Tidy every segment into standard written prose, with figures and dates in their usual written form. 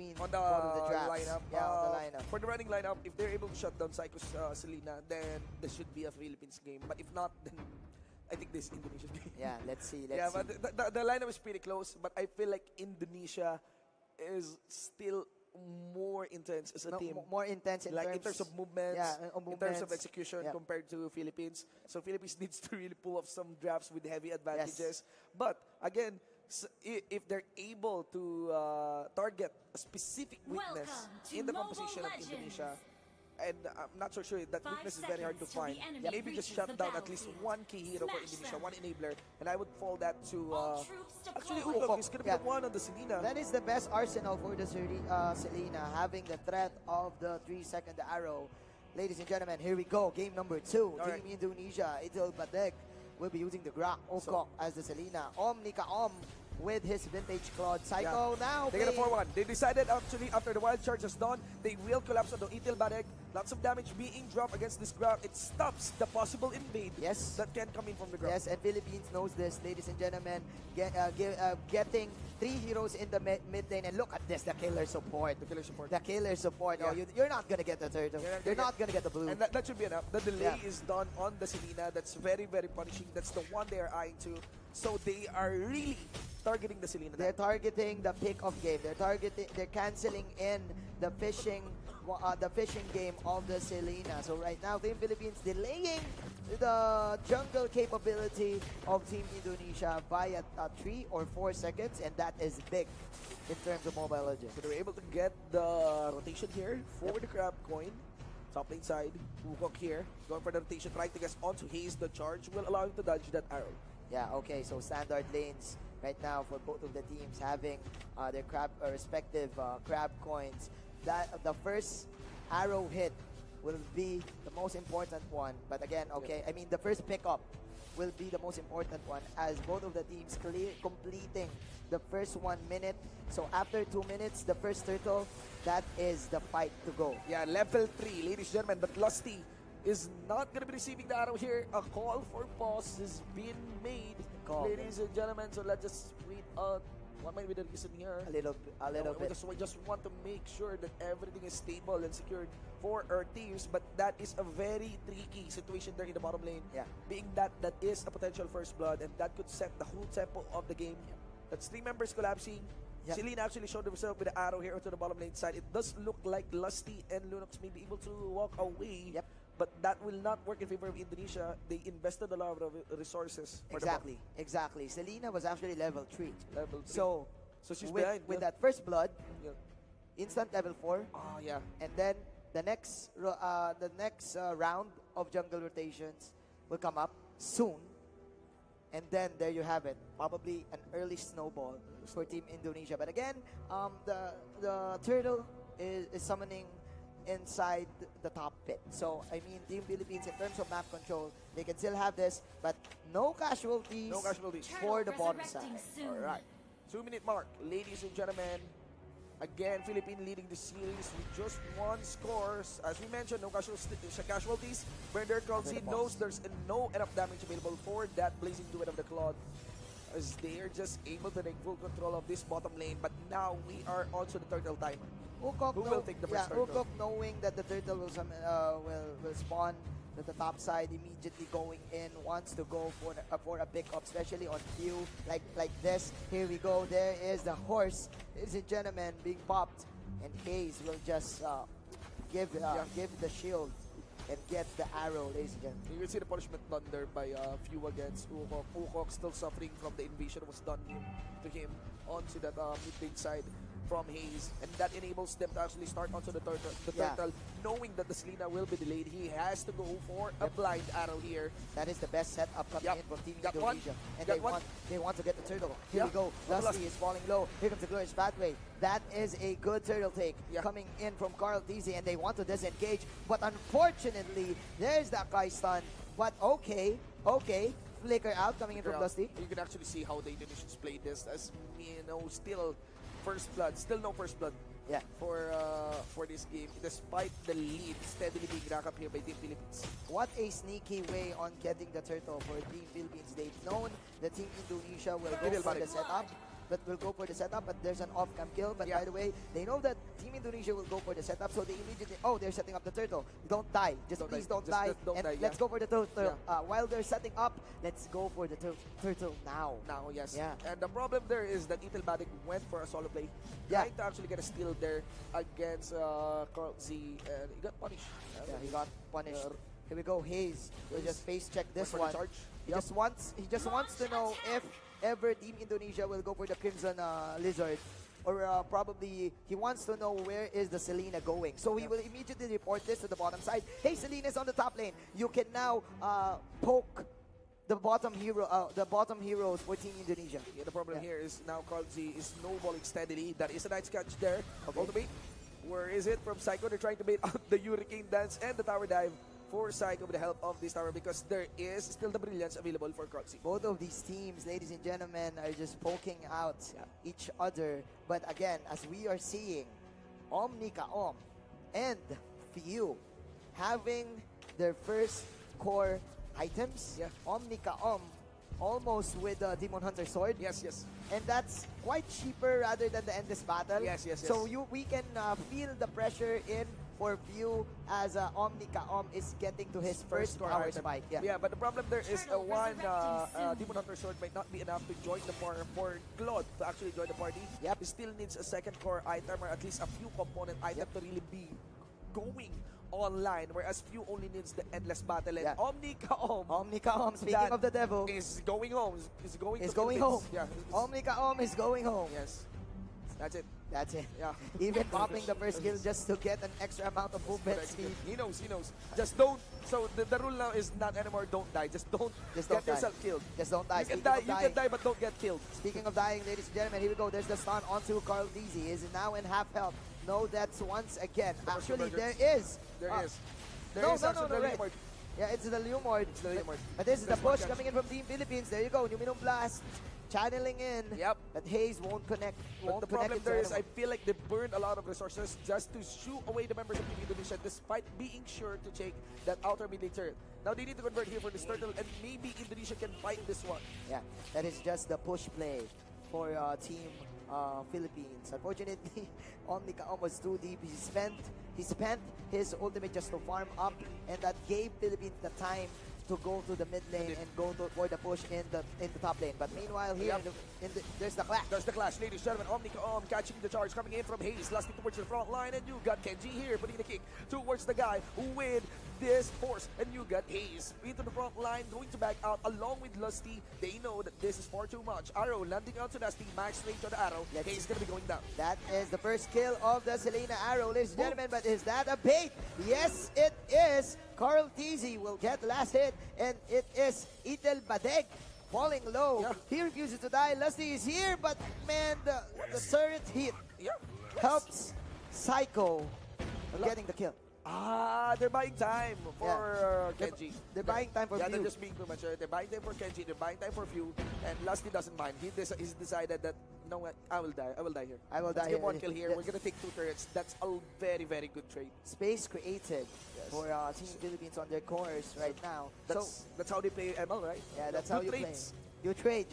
between on the both of the drafts. lineup. Yeah, on the lineup. For the running lineup, if they're able to shut down Psycho's Selena, then this should be a Philippines game. But if not, then I think this is Indonesia's game. Yeah, let's see. Yeah, Let's see. but the lineup is pretty close. But I feel like Indonesia is still more intense as a team. More intense in terms of movements, yeah, in terms of execution compared to Philippines. So Philippines needs to really pull off some drafts with heavy advantages. But again, if they're able to target a specific weakness in the composition of Indonesia, and I'm not so sure that weakness is very hard to find. Maybe just shut down at least one key hero for Indonesia, one enabler, and I would fall that to actually Ukok is going to be the one on the Selena. That is the best arsenal for the Selena, having the threat of the 3-second arrow. Ladies and gentlemen, here we go. Game number 2. Team Indonesia, Idil Badek will be using the Grak Ukok as the Selena. Nika with his vintage Claude. Psycho now. They get a 4-1. They decided actually after the wild charge is done, they will collapse on the Itil Badek. Lots of damage being dropped against this ground. It stops the possible invade that can come in from the ground. Yes, and Philippines knows this, ladies and gentlemen. Getting 3 heroes in the mid lane, and look at this, the killer support. The killer support. The killer support. Yeah. Oh, you're not gonna get the turtle. You're not gonna get the blue. And that should be enough. The delay is done on the Selena. That's very, very punishing. That's the one they are eyeing to. So they are really targeting the Selena. They're targeting the pick-off game. They're canceling in the fishing game of the Selena. So right now, Team Philippines delaying the jungle capability of Team Indonesia by 3 or 4 seconds, and that is big in terms of Mobile Legends. So they're able to get the rotation here for the crab coin. Top lane side, Ukok here, going for the rotation, trying to get onto Haze. The charge will allow him to dodge that arrow. Yeah, okay, so standard lanes right now for both of the teams having their respective crab coins. The first arrow hit will be the most important one. But again, okay, I mean the first pickup will be the most important one as both of the teams completing the first 1 minute. So after 2 minutes, the first turtle, that is the fight to go. Yeah, level 3, ladies and gentlemen, but Lusty is not going to be receiving the arrow here. A call for pause has been made, ladies and gentlemen. So let's just wait out. What might be the reason here? A little bit. We just want to make sure that everything is stable and secured for our teams. But that is a very tricky situation there in the bottom lane. Yeah. Being that is a potential first blood, and that could set the whole tempo of the game. That's 3 members collapsing. Yep. Selena actually showed himself with the arrow here onto the bottom lane side. It does look like Lusty and Lunox may be able to walk away. Yep. But that will not work in favor of Indonesia. They invested a lot of resources. Exactly. Selena was actually level 3. Level 3. So she's with, behind. With that first blood, instant level 4. Oh, yeah. And then the next round of jungle rotations will come up soon. And then there you have it. Probably an early snowball for Team Indonesia. But again, the turtle is summoning inside the top pit. So, I mean, Team Philippines, in terms of map control, they can still have this, but no casualties, for the bottom side. Alright. 2-minute mark, ladies and gentlemen. Again, Philippines leading the series with just 1 score. As we mentioned, no casualties. Bender Crowdseed knows there's no enough damage available for that blazing duet of the Claude, as they are just able to take full control of this bottom lane. But now we are also the turtle timer. Ukok Who will take the first turtle? Ukok, knowing that the turtle will spawn to the top side, immediately going in, wants to go for a pickup, especially on Q like this. Here we go. There is the horse, ladies and gentlemen, being popped, and Hayes will just give the shield and get the arrow, ladies and gentlemen. You can see the punishment thunder by few against Ukok. Ukok still suffering from the invasion that was done to him onto that mid-lane side from Hayes, and that enables them to actually start onto the turtle, knowing that the Selena will be delayed. He has to go for a blind arrow here. That is the best setup coming in from Team Indonesia. And they want to get the turtle. Here we go. Lusty is falling low. Here comes the glorious pathway. That is a good turtle take coming in from Carl Tizzy, and they want to disengage. But unfortunately, there's that guy stun. But okay. Flicker out coming in from Lusty. You can actually see how the Indonesians played this, as still first blood, still no first blood for this game, despite the lead steadily being racked up here by Team Philippines. What a sneaky way on getting the turtle for Team Philippines. They've known the Team Indonesia will go for the setup. but will go for the setup, but there's an off-cam kill. But by the way, they know that Team Indonesia will go for the setup, so they immediately, oh, they're setting up the turtle. Don't die. Please don't die. Let's go for the turtle. While they're setting up, let's go for the turtle now. Now, yes. Yeah. And the problem there is that MlBB went for a solo play, trying to actually get a steal there against Carl Z, and he got punished. Yeah, he got punished. Here we go, Hayes. We'll just face check this one. He just wants to know if ever Team Indonesia will go for the Crimson Lizard, or probably he wants to know where is the Selena going. So he will immediately report this to the bottom side. Hey, Selena's on the top lane. You can now poke the bottom heroes for Team Indonesia. Yeah, the problem here is now Carl Z is snowballing steadily. That is a nice catch there. Ultimate. Where is it from Psycho? They're trying to bait out the Hurricane Dance and the Tower Dive for Psycho with the help of this tower, because there is still the Brilliance available for Carl Z. Both of these teams, ladies and gentlemen, are just poking out each other. But again, as we are seeing, Omni-Kaom and Few having their first core items. Omni-Kaom almost with the Demon Hunter sword. Yes. And that's quite cheaper rather than the Endless Battle. Yes. So we can feel the pressure in for View as Omni-Kaom is getting to his first power spike. Yeah, but the problem there is one Demon Hunter sword might not be enough to join the party for Claude to actually join the party. He still needs a second core item, or at least a few component item to really be going online, whereas Few only needs the Endless Battle. And Omni-Kaom, speaking of the devil, is going home. Is going home. Yeah. Omni-Kaom is going home. Yes. That's it. That's it. Yeah. Even popping the first kill just to get an extra amount of movement speed. He knows. Just don't. So the rule now is not anymore. Don't die. Just don't get yourself killed. Just don't die. You can die, but don't get killed. Speaking of dying, ladies and gentlemen, here we go. There's the stun onto Carl DZ. He is now in half health. No deaths once again. Actually, there is. There is. No, right. Yeah, it's the Lumord. But this is the push coming in from Team Philippines. There you go. Numinum Blast. Channeling in. But Hayes won't connect. But the problem there is I feel like they burned a lot of resources just to shoo away the members of Team Indonesia, despite being sure to take that outer mid lane turret. Now they need to convert here for this turtle, and maybe Indonesia can fight this one. Yeah, that is just the push play for Team Philippines. Unfortunately, Omni-Kaom was too deep. He spent his ultimate just to farm up, and that gave Philippines the time to go to the mid lane and go for the push in the top lane. But meanwhile, here there's the clash. There's the clash, ladies and gentlemen. Omni-Kaom catching the charge coming in from Hayes, lasting towards the front line, and you got Kenji here putting the kick towards the guy with this horse, and you got Hayes into the front line, going to back out along with Lusty. They know that this is far too much. Arrow landing out to Lusty, max range on the arrow. Hayes gonna be going down. That is the first kill of the Selena Arrow, ladies and gentlemen. But is that a bait? Yes, it is. Carl TZ will get the last hit, and it is MlBB falling low. He refuses to die. Lusty is here, but man, the turret hit helps Psycho getting the kill. They're buying time for Kenji. They're buying time for Few. They're just being premature. They're buying time for Kenji. They're buying time for Few. And Lusty doesn't mind. He's decided that, you know what, I will die. I will die here. Let's get one kill here. We're going to take 2 turrets. That's a very, very good trade. Space created for Team Philippines on their cores right now. That's how they play ML, right? Yeah, that's how you play. You trade.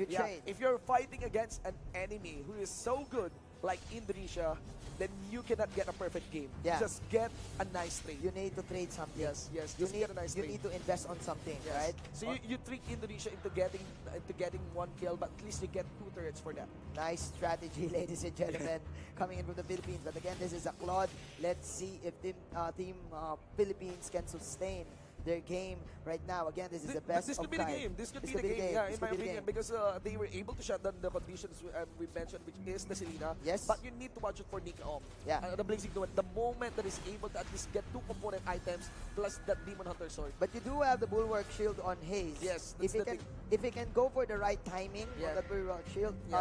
If you're fighting against an enemy who is so good, like Indonesia, then you cannot get a perfect game. Just get a nice trade. You need to trade something. Yes. Just get a nice trade. You need to invest on something, right? So you trick Indonesia into getting 1 kill, but at least you get 2 turrets for that. Nice strategy, ladies and gentlemen, coming in from the Philippines. But again, this is a Claude. Let's see if Team Philippines can sustain their game right now. Again, this is the best This could be the game. This could be the game. Yeah, in my opinion, because they were able to shut down the conditions we mentioned, which is the Selena. Yes. But you need to watch it for Nick-Om. Yeah. The Blazing Duet. The moment that is able to at least get 2 component items plus that Demon Hunter sword. But you do have the Bulwark Shield on Hayes. Yes. If he can go for the right timing on the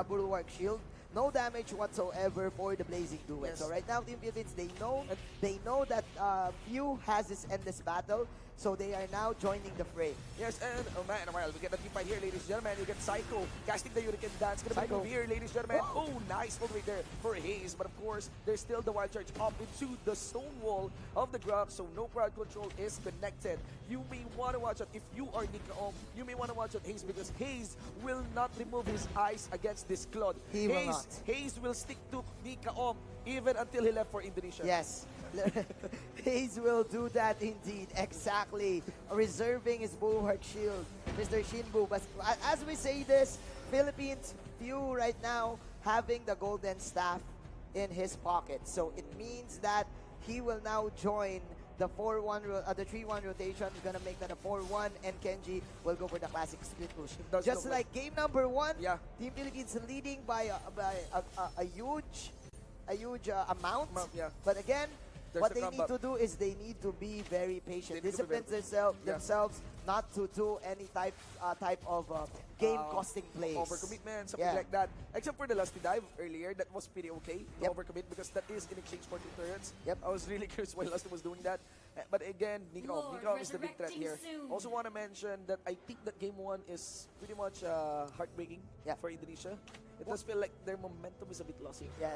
Bulwark Shield, no damage whatsoever for the Blazing Duet. Yes. So right now, Team Philippines, they know that Few has this endless battle, so they are now joining the fray. Yes, and oh man, well, we get the team fight here, ladies and gentlemen. You get Psycho casting the Hurricane Dance. Gonna be Psycho. move here, ladies and gentlemen. Whoa. Oh, nice hold right there for Haze. But of course, there's still the wild charge up into the stone wall of the grab, so no crowd control is connected. You may want to watch out if you are Nika. You may want to watch out Haze because Haze will not remove his eyes against this Claude. He will not. Haze will stick to Nika even until he left for Indonesia. Yes. Hayes will do that indeed, exactly. Reserving his Bulwark Shield, Mr. Shinbu. But as we say this, Philippines Few right now having the golden staff in his pocket. So it means that he will now join the 4-1, the 3-1 rotation. Is gonna make that a 4-1, and Kenji will go for the classic split push. Just like game number 1, yeah. Team Philippines leading by a huge amount. Yeah. But again, there's what the they need to do is they need to be very patient, discipline themselves not to do any type of game-costing plays. Overcommitment, something like that. Except for the lusty dive earlier, that was pretty okay to overcommit because that is in exchange for 2 turrets. I was really curious why Lusty was doing that. But again, Nika is the big threat here. Also want to mention that I think that game 1 is pretty much heartbreaking for Indonesia. It does feel like their momentum is a bit lost here. Yeah,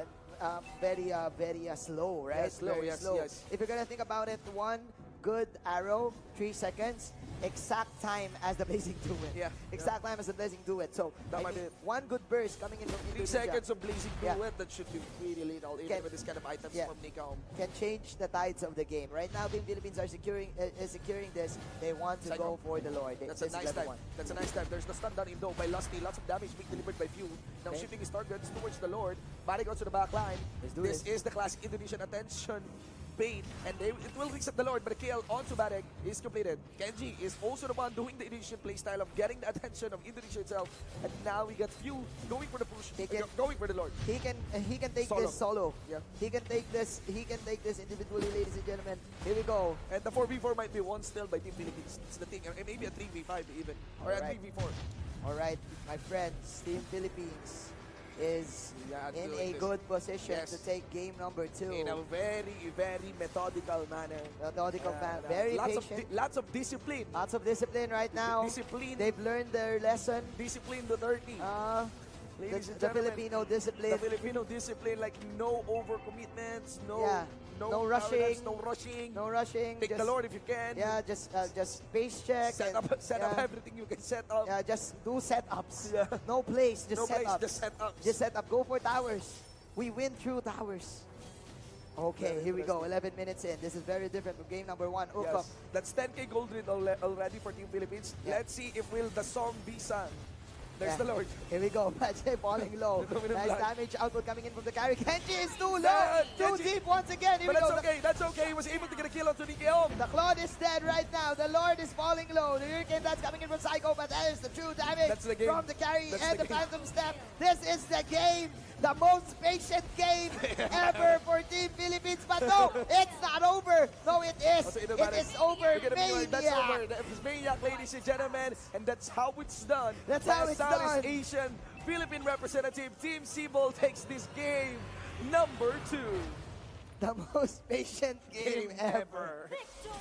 very slow, right? Yeah, slow, yes. If you're gonna think about it, one good arrow, 3 seconds, exact time as the Blazing Duet. Exact time as the Blazing Duet. So that might be one good burst coming in from 3 Indonesia. seconds of Blazing Duet, that should be really lethal even with this kind of items from Nika. Can change the tides of the game. Right now, Team Philippines are securing this. They want to go for the Lord. That's a nice time. That's a nice time. There's the stun down in though by Lusty. Lots of damage being delivered by Few. Now shifting his targets towards the Lord. Body goes to the back line. This is the classic Indonesian attention bait, and it will reset the Lord, but the kill onto Barek is completed. Kenji is also the one doing the Indonesian playstyle of getting the attention of Indonesia itself, and now we got Few going for the push, going for the Lord. He can take this solo. He can take this individually, ladies and gentlemen. Here we go. And the 4v4 might be won still by Team Philippines. It's the thing. Maybe a 3v5 even, or a 3v4. All right, my friends, Team Philippines is in a good position to take game number 2 in a very methodical manner. Very patient. Lots of discipline. Lots of discipline right now. Discipline. They've learned their lesson. Discipline to 30. The Filipino discipline. The Filipino discipline, like no overcommitments, no rushing. Take the Lord if you can. Yeah, just space check. Set up everything you can set up. Yeah, just do setups. No plays, just setups. Just set up. Go for towers. We win through towers. Okay, here we go. 11 minutes in. This is very different from game number 1. Yes. That's 10k gold lead already for Team Philippines. Let's see if will the song be sung. There's the Lord. Here we go. Pache falling low. Nice damage output coming in from the carry. Kenji is too low. Too deep once again. Here we go. That's okay. He was able to get a kill onto Nikiom. The Claude is dead right now. The Lord is falling low. The Hurricane that's coming in from Psycho, but that is the true damage from the carry and the Phantom Step. This is the game. The most patient game ever for Team Philippines. But no, it's not over. No, it is. It is over. Maniac. That's over. It's Maniac, ladies and gentlemen. And that's how it's done. That's how it's done. Southeast Asian Philippine representative Team Sibol takes this game number 2. The most patient game ever. Victory!